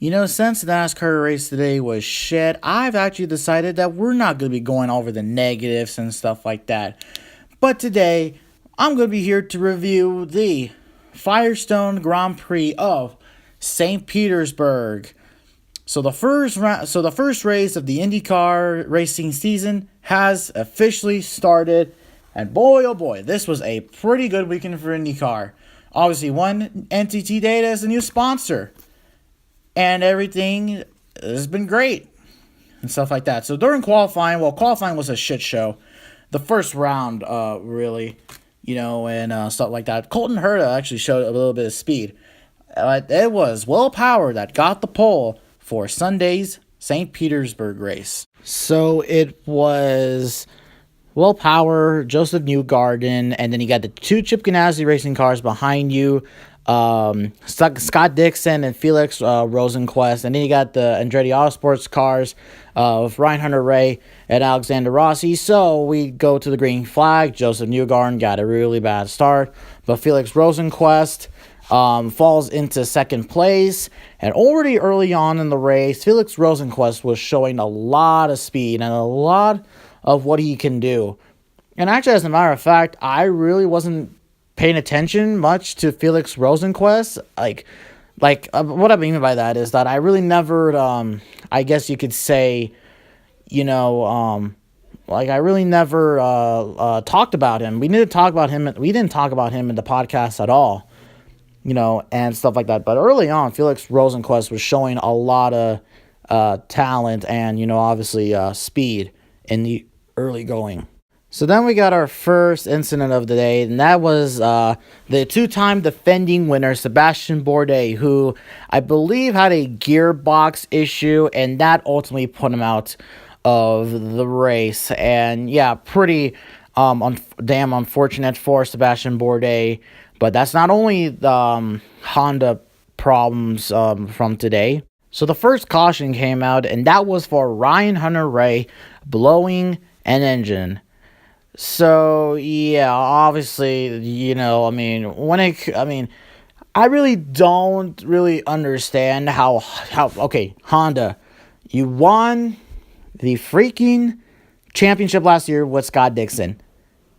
Since the NASCAR race today was shit, I've actually decided that we're not going to be going over the negatives and stuff like that. But today, I'm going to be here to review the Firestone Grand Prix of St. Petersburg. So the first race of the IndyCar racing season has officially started, and boy oh boy, this was a pretty good weekend for IndyCar. Obviously, one NTT Data is a new sponsor, and everything has been great and stuff like that. So during qualifying, qualifying was a shit show. The first round, really, and stuff like that. Colton Herta actually showed a little bit of speed. It was Will Power that got the pole for Sunday's St. Petersburg race. So it was Will Power, Joseph Newgarden, and then you got the two Chip Ganassi racing cars behind you. Scott Dixon and Felix Rosenquist, and then you got the Andretti Autosports cars with Ryan Hunter-Reay and Alexander Rossi. So we go to the green flag. Joseph Newgarden got a really bad start, but Felix Rosenquist falls into second place, and already early on in the race, Felix Rosenquist was showing a lot of speed and a lot of what he can do. And actually, as a matter of fact, I really wasn't paying attention much to Felix Rosenquist. What I mean by that is that I really never, I guess you could say, I really never talked about him. We didn't talk about him in the podcast at all, and stuff like that. But early on, Felix Rosenquist was showing a lot of talent and, obviously speed in the early going. So then we got our first incident of the day, and that was the two-time defending winner, Sebastian Bourdais, who I believe had a gearbox issue, and that ultimately put him out of the race. And yeah, pretty damn unfortunate for Sebastian Bourdais, but that's not only the Honda problems from today. So the first caution came out, and that was for Ryan Hunter-Reay blowing an engine. So, yeah, obviously, I really don't really understand how, Honda, you won the freaking championship last year with Scott Dixon.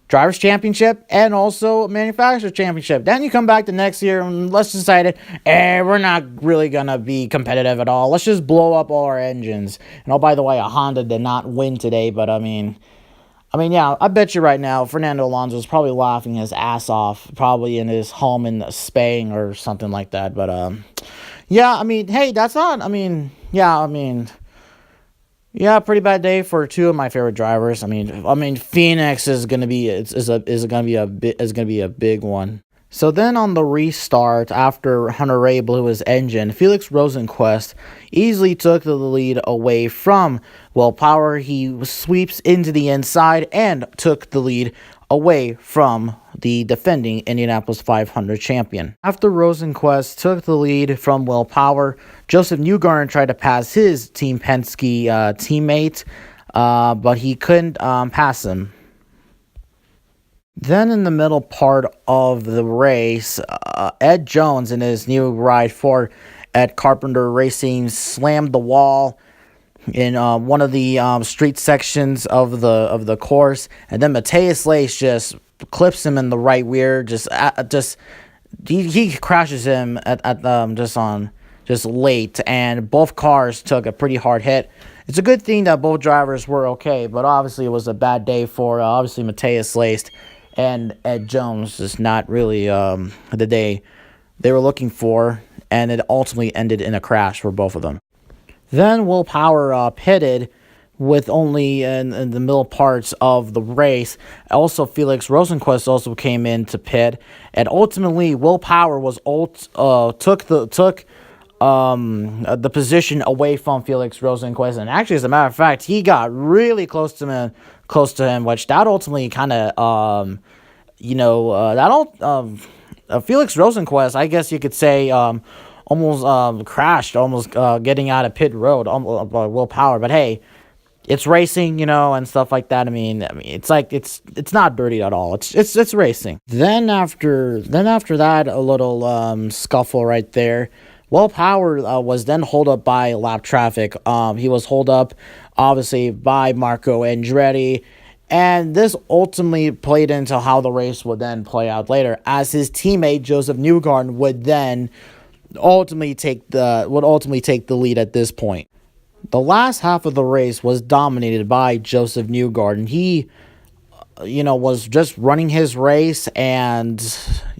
Drivers' championship and also manufacturer's championship. Then you come back the next year and let's decide we're not really going to be competitive at all. Let's just blow up all our engines. And oh, by the way, a Honda did not win today, but yeah, I bet you right now Fernando Alonso is probably laughing his ass off, probably in his home in Spain or something like that. But, hey, that's not, pretty bad day for two of my favorite drivers. Phoenix is gonna be a big one. So then on the restart, after Hunter-Reay blew his engine, Felix Rosenquist easily took the lead away from Will Power. He sweeps into the inside and took the lead away from the defending Indianapolis 500 champion. After Rosenquist took the lead from Will Power, Joseph Newgarden tried to pass his Team Penske teammate, but he couldn't pass him. Then in the middle part of the race, Ed Jones in his new ride for Ed Carpenter Racing slammed the wall in one of the street sections of the course, and then Matthias Lace just clips him in the right rear. He crashes him just late, and both cars took a pretty hard hit. It's a good thing that both drivers were okay, but obviously it was a bad day for obviously Matthias Lace. And Ed Jones is not really the day they were looking for, and it ultimately ended in a crash for both of them. Then Will Power pitted with only in the middle parts of the race. Also, Felix Rosenquist also came in to pit, and ultimately Will Power took the position away from Felix Rosenquist, and actually, as a matter of fact, he got really close to him, which that ultimately kind of, Felix Rosenquist, I guess you could say, almost crashed, getting out of pit road, Will Power. But hey, it's racing, and stuff like that. It's like it's not dirty at all. It's racing. Then after that, a little scuffle right there. Will Power was then held up by lap traffic. He was held up, obviously, by Marco Andretti. And this ultimately played into how the race would then play out later, as his teammate Joseph Newgarden would then ultimately take the lead at this point. The last half of the race was dominated by Joseph Newgarden. He, was just running his race, and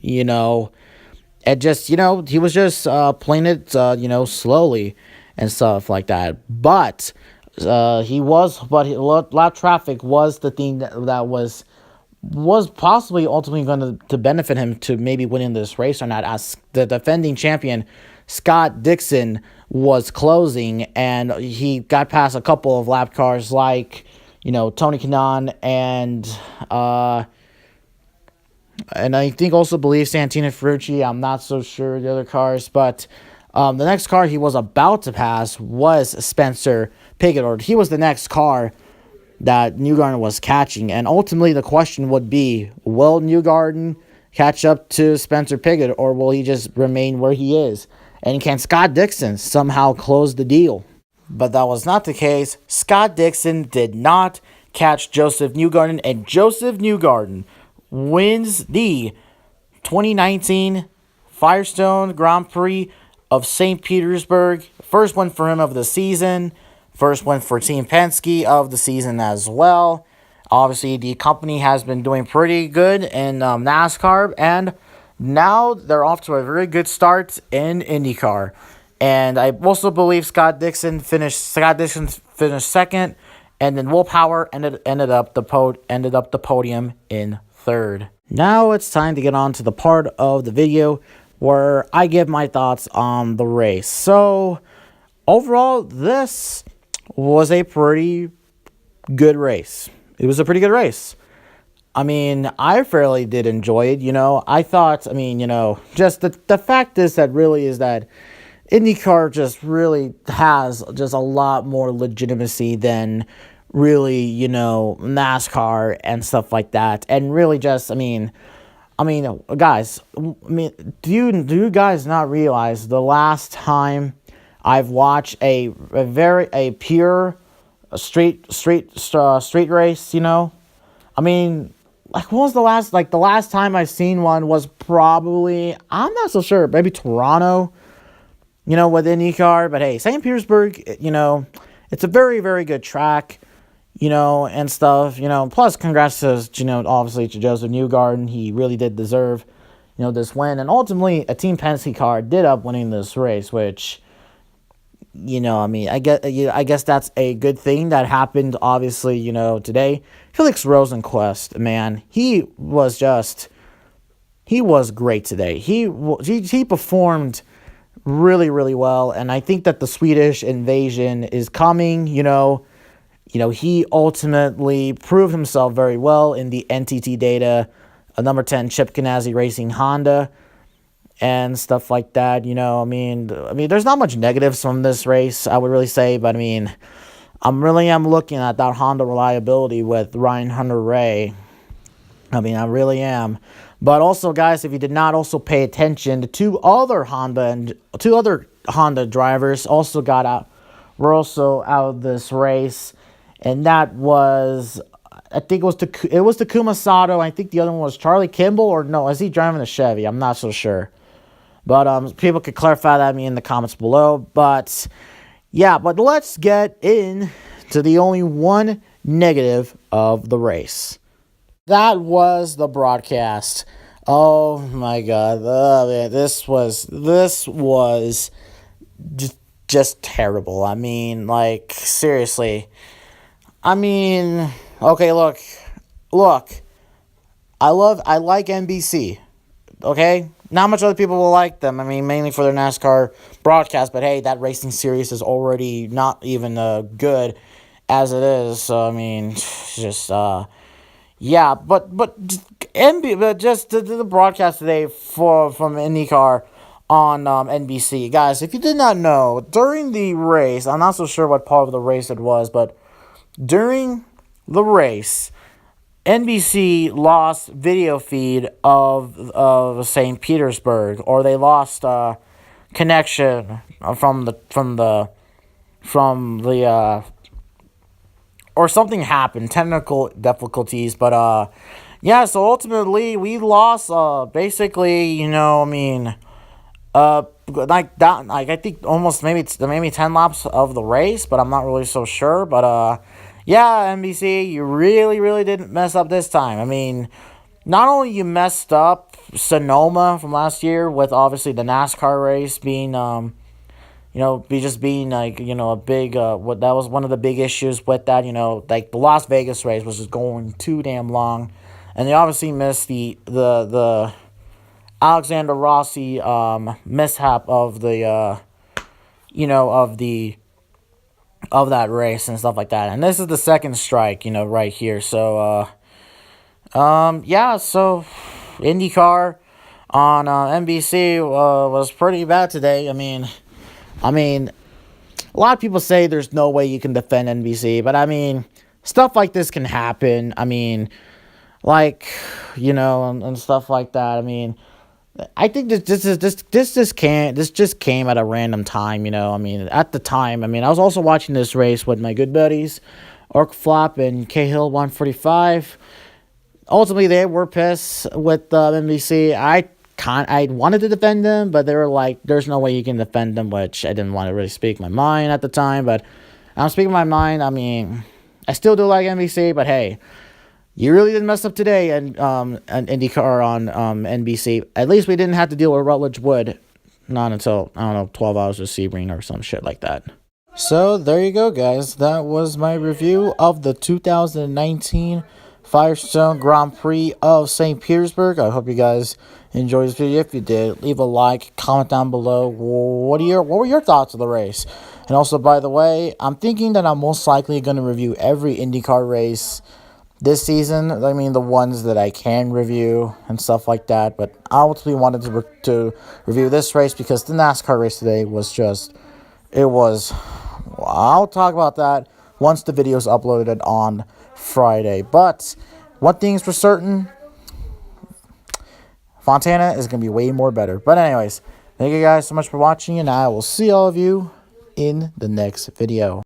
it just, he was just playing it, slowly and stuff like that. But lap traffic was the thing that was possibly ultimately going to benefit him to maybe winning this race or not, as the defending champion Scott Dixon was closing, and he got past a couple of lap cars like, Tony Kanaan and I think also believe Santino Ferrucci. I'm not so sure the other cars, but the next car he was about to pass was Spencer Pigot, or he was the next car that Newgarden was catching. And ultimately the question would be, will Newgarden catch up to Spencer Pigot, or will he just remain where he is? And can Scott Dixon somehow close the deal? But that was not the case. Scott Dixon did not catch Joseph Newgarden, and Joseph Newgarden wins the 2019 Firestone Grand Prix of St. Petersburg. First one for him of the season. First one for Team Penske of the season as well. Obviously, the company has been doing pretty good in NASCAR, and now they're off to a very good start in IndyCar. And I also believe Scott Dixon finished second, and then Will Power ended up the podium in third. Now it's time to get on to the part of the video where I give my thoughts on the race. So overall, this was a pretty good race. It was a pretty good race. I mean, I fairly did enjoy it. I thought, just the fact is that IndyCar just really has just a lot more legitimacy than really, NASCAR and stuff like that. And really just, guys, do you guys not realize the last time I've watched a pure street race, like, when was the last time I've seen one was probably, I'm not so sure, maybe Toronto, with IndyCar. But hey, St. Petersburg, it's a very, very good track, and stuff, plus congrats to, obviously to Joseph Newgarden. He really did deserve, this win. And ultimately, a Team Penske car did up winning this race, which, I guess that's a good thing that happened, obviously, today. Felix Rosenqvist, man, he was great today. He performed really, really well, and I think that the Swedish invasion is coming. He ultimately proved himself very well in the NTT Data, number 10 Chip Ganassi Racing Honda, and stuff like that. There's not much negatives from this race, I would really say, but I'm looking at that Honda reliability with Ryan Hunter-Reay. I really am. But also, guys, if you did not also pay attention, the two other Honda drivers were also out of this race, and that was, I think it was Takuma Sato. I think the other one was Charlie Kimball, or no, is he driving a Chevy? I'm not so sure. But people could clarify that in the comments below. But yeah, but let's get into the only one negative of the race. That was the broadcast. Oh my God, man, this was just terrible. Seriously. Okay, look. I like NBC. Okay, not much other people will like them. Mainly for their NASCAR broadcast. But hey, that racing series is already not even good as it is. So yeah, but just the broadcast today from IndyCar on NBC. Guys, if you did not know, during the race, I'm not so sure what part of the race it was, but during the race, NBC lost video feed of St. Petersburg, or they lost connection from the or something happened, technical difficulties, but yeah, so ultimately we lost basically, like that, like I think almost maybe 10 laps of the race, but I'm not really so sure. But yeah, NBC, you really didn't mess up this time. I mean, not only you messed up Sonoma from last year with obviously the NASCAR race being be just being like, a big, what that was one of the big issues with that, like the Las Vegas race was just going too damn long. And they obviously missed the Alexander Rossi mishap of the, of that race and stuff like that. And this is the second strike, right here. So, yeah, so IndyCar on NBC was pretty bad today. I mean, a lot of people say there's no way you can defend NBC, but I mean, stuff like this can happen. I mean, like, and stuff like that. I mean, I think this just came at a random time. I mean, at the time, I mean, I was also watching this race with my good buddies, Orc Flop and Cahill 145. Ultimately, they were pissed with NBC. I wanted to defend them, but they were like, there's no way you can defend them, which I didn't want to really speak my mind at the time, but I'm speaking my mind. I mean, I still do like NBC, but hey, you really didn't mess up today and IndyCar on NBC. At least we didn't have to deal with Rutledge Wood, not until, I don't know, 12 hours of Sebring or some shit like that. So, there you go, guys. That was my review of the 2019 Firestone Grand Prix of St. Petersburg. I hope you guys enjoyed this video. If you did, leave a like, comment down below. What were your thoughts of the race? And also, by the way, I'm thinking that I'm most likely going to review every IndyCar race this season. I mean, the ones that I can review and stuff like that. But I ultimately wanted to review this race because the NASCAR race today was I'll talk about that once the video is uploaded on Friday. But one thing's for certain, Fontana is going to be way more better. But anyways, thank you guys so much for watching, and I will see all of you in the next video.